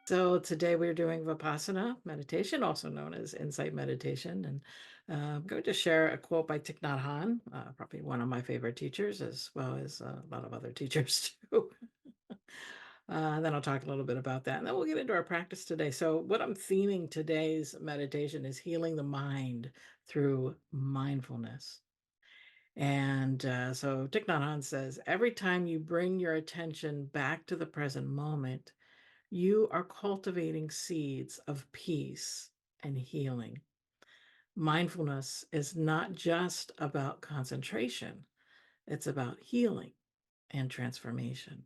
So today we're doing Vipassana meditation, also known as insight meditation. And I'm going to share a quote by Thich Nhat Hanh, probably one of my favorite teachers, as well as a lot of other teachers too. Then I'll talk a little bit about that. And then we'll get into our practice today. So what I'm theming today's meditation is healing the mind through mindfulness. And so Thich Nhat Hanh says, every time you bring your attention back to the present moment, you are cultivating seeds of peace and healing. Mindfulness is not just about concentration, it's about healing and transformation.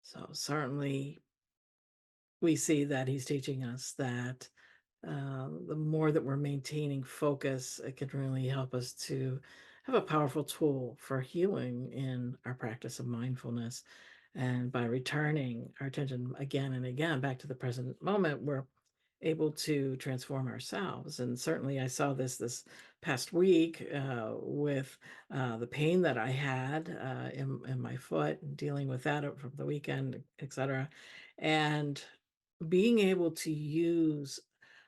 So, certainly, we see that he's teaching us that the more that we're maintaining focus, it can really help us to have a powerful tool for healing in our practice of mindfulness. And by returning our attention again and again back to the present moment, we're able to transform ourselves. And certainly, I saw this past week with the pain that I had in my foot, and dealing with that from the weekend, etc. And being able to use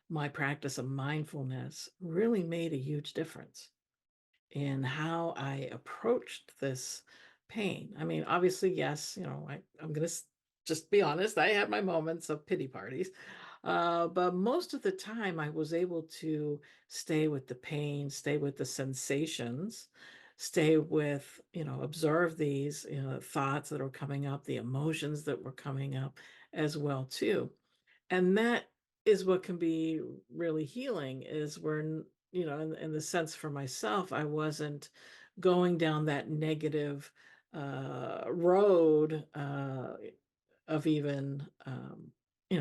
my practice of mindfulness really made a huge difference in how I approached this pain. I mean, obviously, yes, I'm going to just be honest, I had my moments of pity parties. But most of the time, I was able to stay with the pain, stay with the sensations, stay with, observe these, thoughts that are coming up, the emotions that were coming up as well, too. And that is what can be really healing is when, in the sense for myself, I wasn't going down that negative road of even,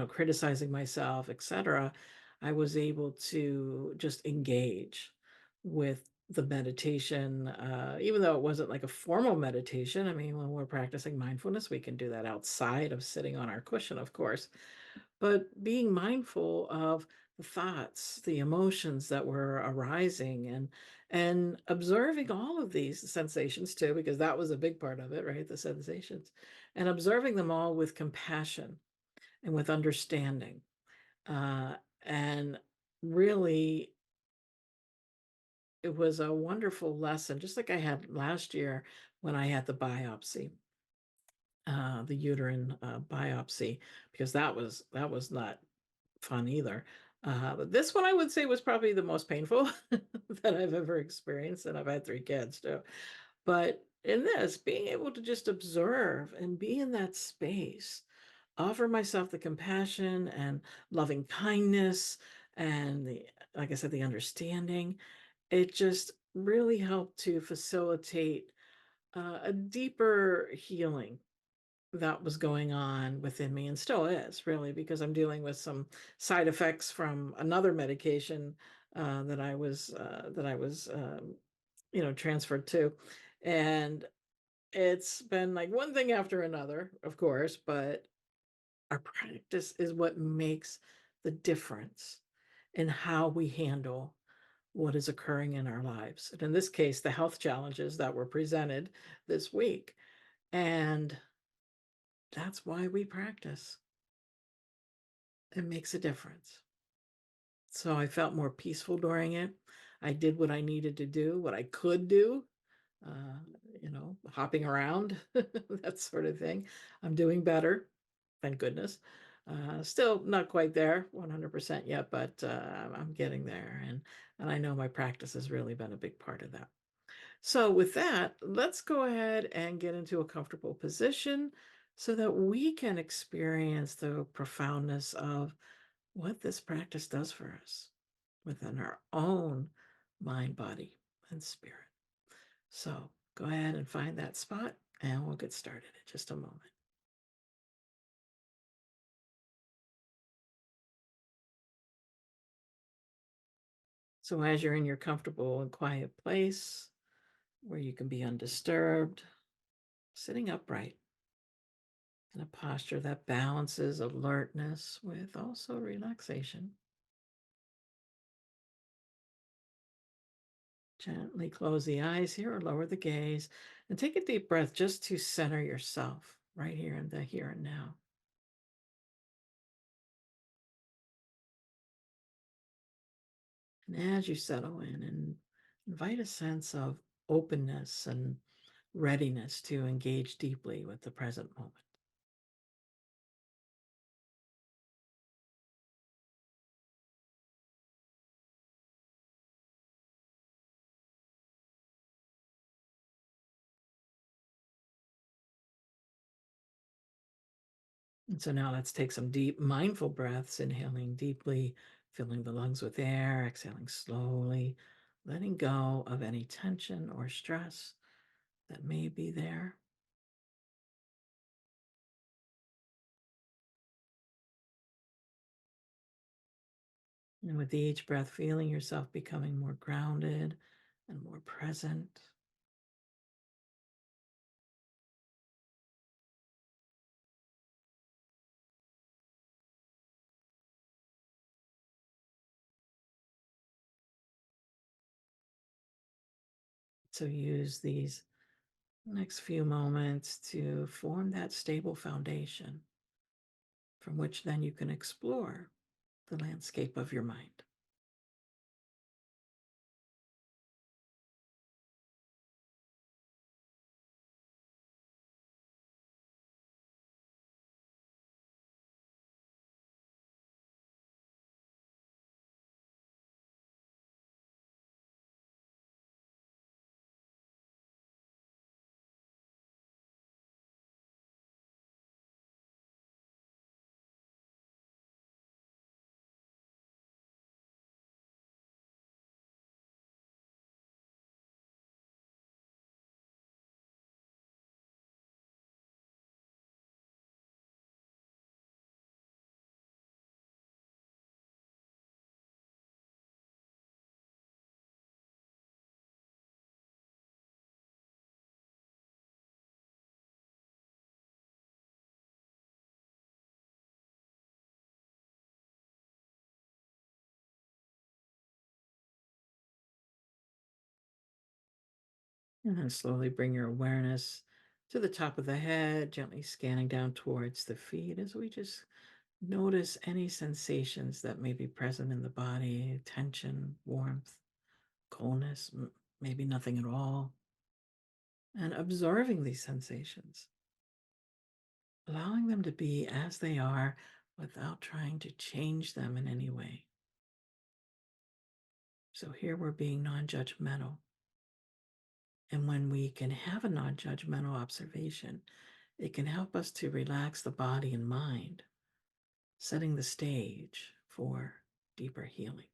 criticizing myself, etc. I was able to just engage with the meditation, even though it wasn't like a formal meditation. I mean, when we're practicing mindfulness, we can do that outside of sitting on our cushion, of course, but being mindful of the thoughts, the emotions that were arising, and observing all of these sensations too, because that was a big part of it, right? The sensations, and observing them all with compassion and with understanding. And really, it was a wonderful lesson, just like I had last year when I had the biopsy, the uterine biopsy, because that was not fun either. But this one I would say was probably the most painful that I've ever experienced, and I've had three kids too. But in this, being able to just observe and be in that space, offer myself the compassion and loving kindness and like I said, the understanding, it just really helped to facilitate a deeper healing that was going on within me and still is really because I'm dealing with some side effects from another medication that I was transferred to, and it's been like one thing after another, of course, but our practice is what makes the difference in how we handle what is occurring in our lives, and in this case the health challenges that were presented this week. And that's why we practice. It makes a difference. So I felt more peaceful during it. I did what I needed to do, what I could do, uh, hopping around, that sort of thing. I'm doing better, thank goodness. Still not quite there 100% yet, but I'm getting there. And I know my practice has really been a big part of that. So with that, let's go ahead and get into a comfortable position so that we can experience the profoundness of what this practice does for us within our own mind, body, and spirit. So go ahead and find that spot, and we'll get started in just a moment. So as you're in your comfortable and quiet place where you can be undisturbed, sitting upright in a posture that balances alertness with also relaxation. Gently close the eyes here or lower the gaze and take a deep breath just to center yourself right here in the here and now. And as you settle in, and invite a sense of openness and readiness to engage deeply with the present moment. And so now let's take some deep, mindful breaths, inhaling deeply, filling the lungs with air, exhaling slowly, letting go of any tension or stress that may be there. And with each breath, feeling yourself becoming more grounded and more present. So use these next few moments to form that stable foundation from which then you can explore the landscape of your mind. And then slowly bring your awareness to the top of the head, gently scanning down towards the feet as we just notice any sensations that may be present in the body, tension, warmth, coldness, maybe nothing at all. And observing these sensations, allowing them to be as they are without trying to change them in any way. So here we're being non judgmental. And when we can have a non judgmental observation, it can help us to relax the body and mind, setting the stage for deeper healing.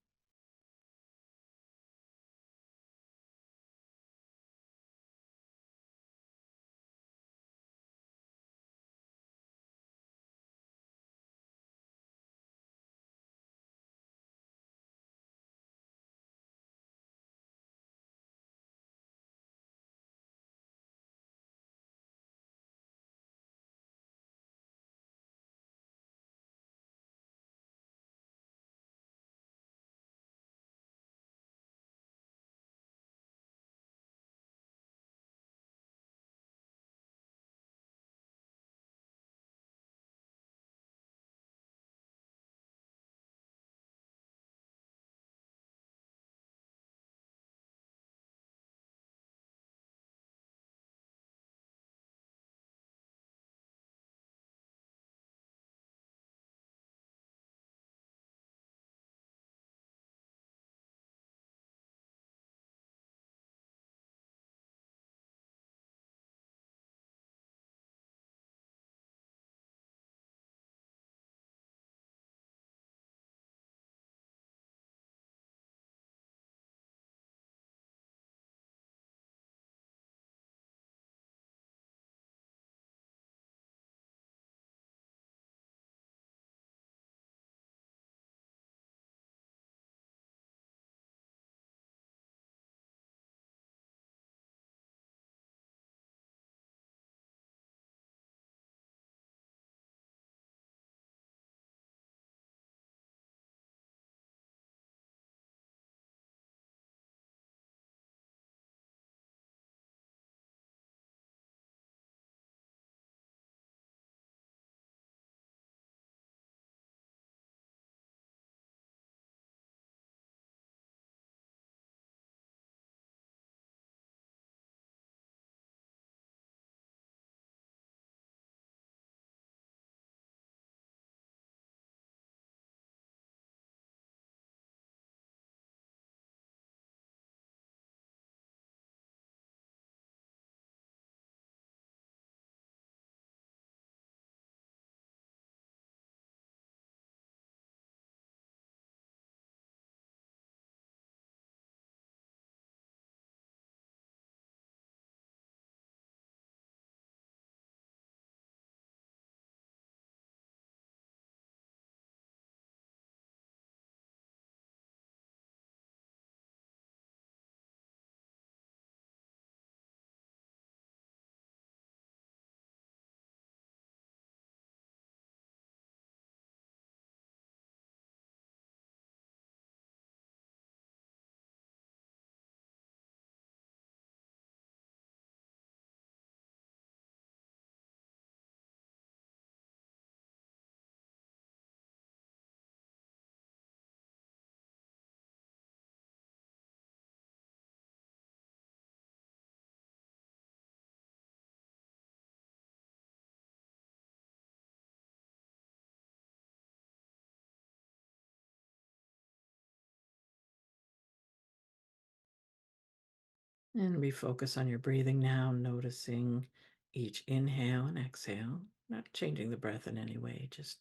And refocus on your breathing now, noticing each inhale and exhale, not changing the breath in any way, just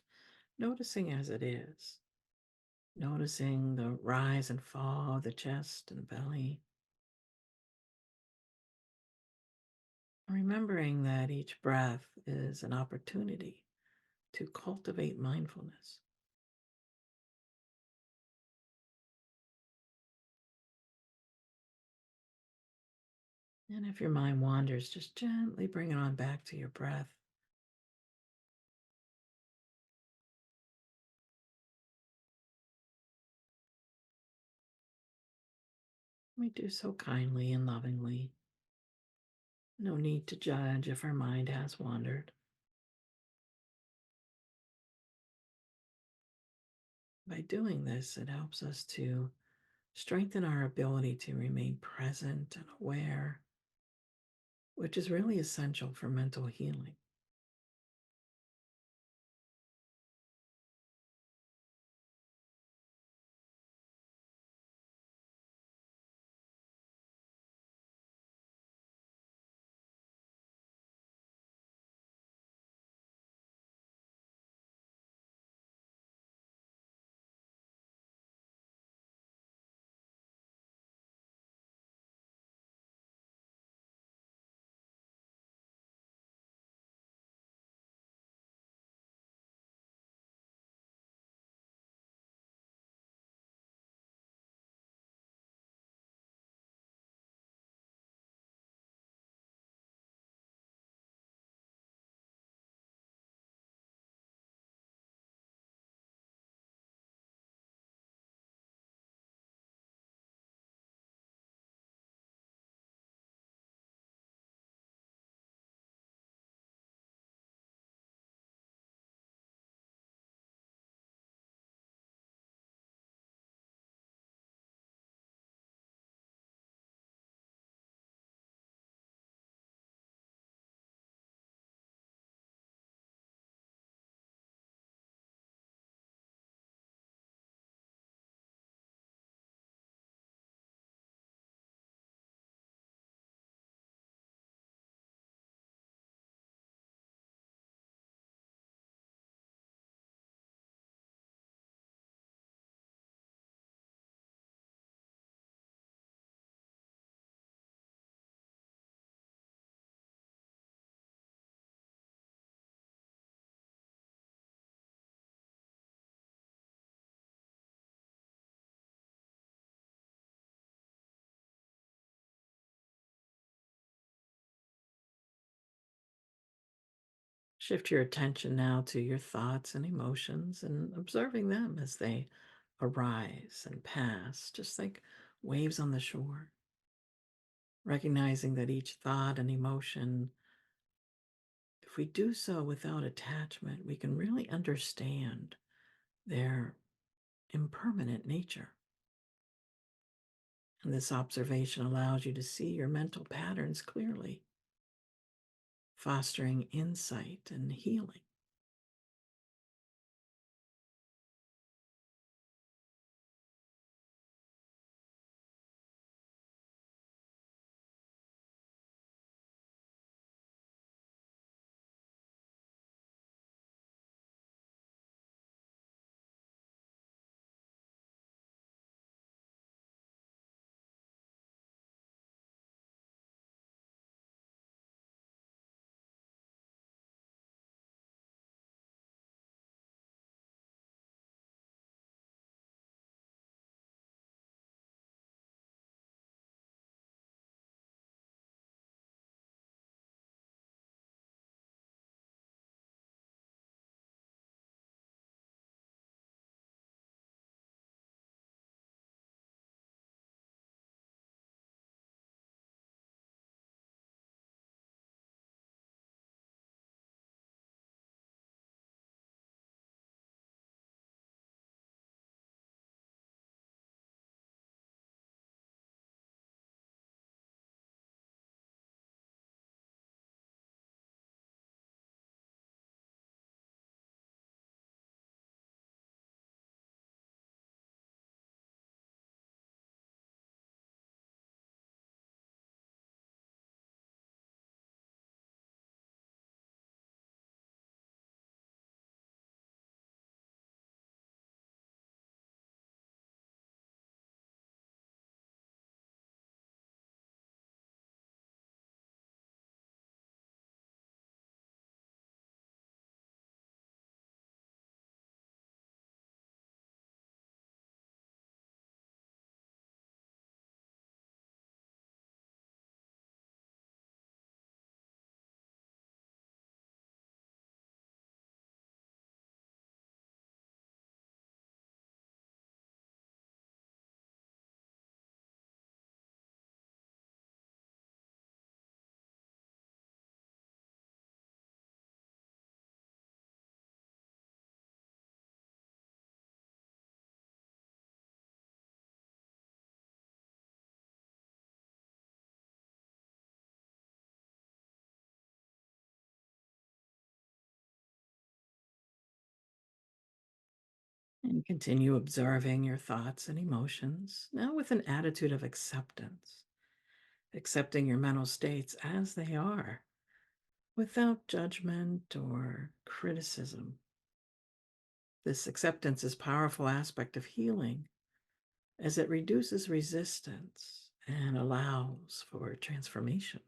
noticing as it is. Noticing the rise and fall of the chest and belly. Remembering that each breath is an opportunity to cultivate mindfulness. And if your mind wanders, just gently bring it on back to your breath. We do so kindly and lovingly. No need to judge if our mind has wandered. By doing this, it helps us to strengthen our ability to remain present and aware, which is really essential for mental healing. Shift your attention now to your thoughts and emotions and observing them as they arise and pass, just like waves on the shore. Recognizing that each thought and emotion, if we do so without attachment, we can really understand their impermanent nature. And this observation allows you to see your mental patterns clearly, fostering insight and healing. And continue observing your thoughts and emotions, now with an attitude of acceptance, accepting your mental states as they are, without judgment or criticism. This acceptance is a powerful aspect of healing as it reduces resistance and allows for transformation.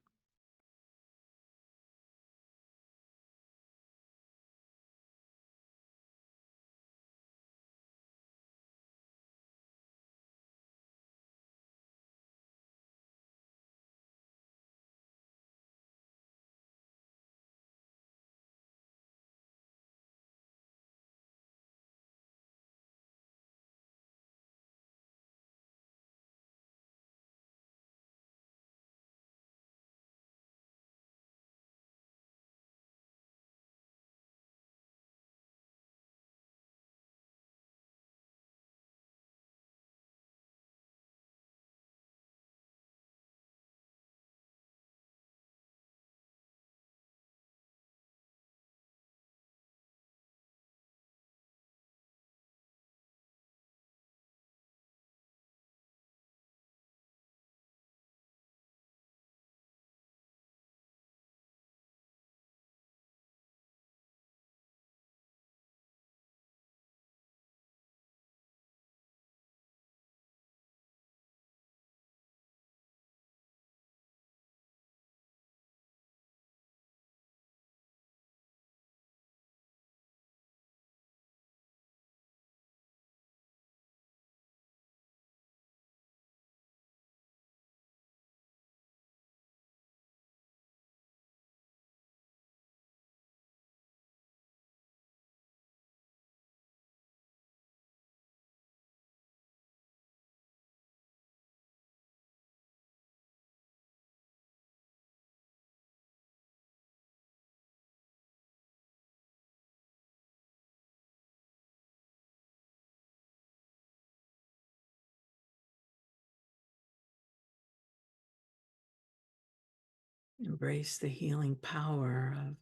Embrace the healing power of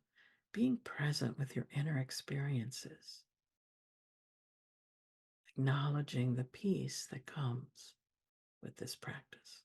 being present with your inner experiences, acknowledging the peace that comes with this practice.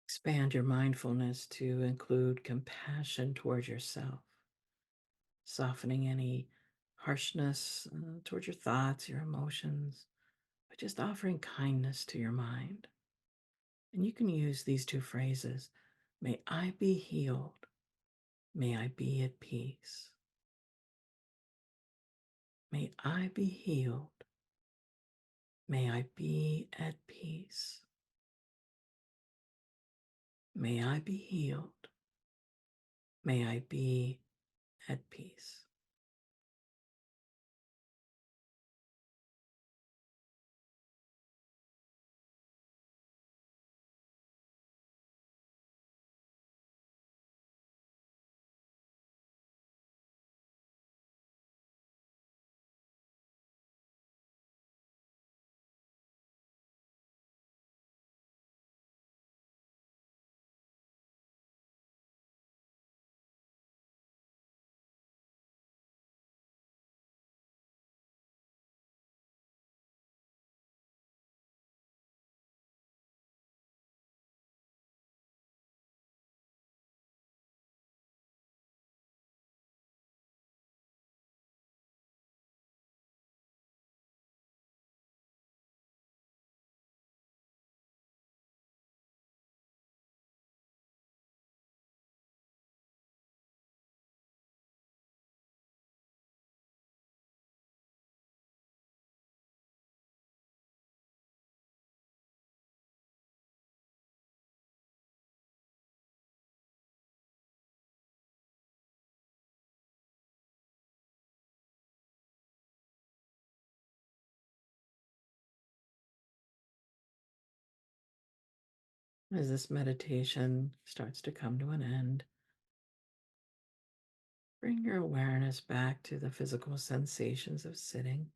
Expand your mindfulness to include compassion towards yourself, softening any harshness towards your thoughts, your emotions, by just offering kindness to your mind. And you can use these two phrases: may I be healed, may I be at peace. May I be healed, may I be at peace. May I be healed, may I be at peace. As this meditation starts to come to an end, bring your awareness back to the physical sensations of sitting,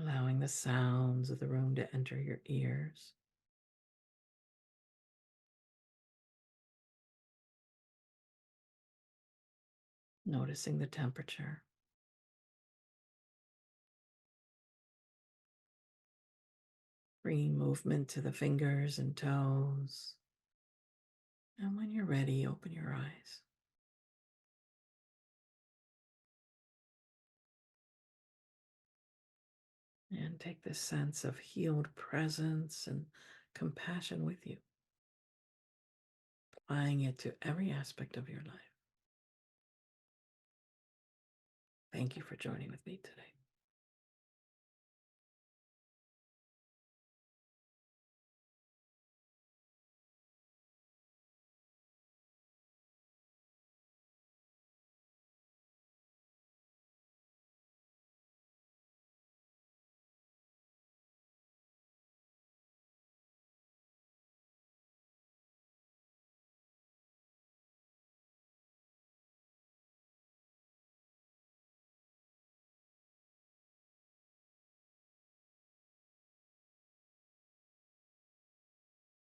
allowing the sounds of the room to enter your ears. Noticing the temperature, bringing movement to the fingers and toes. And when you're ready, open your eyes. And take this sense of healed presence and compassion with you, applying it to every aspect of your life. Thank you for joining with me today.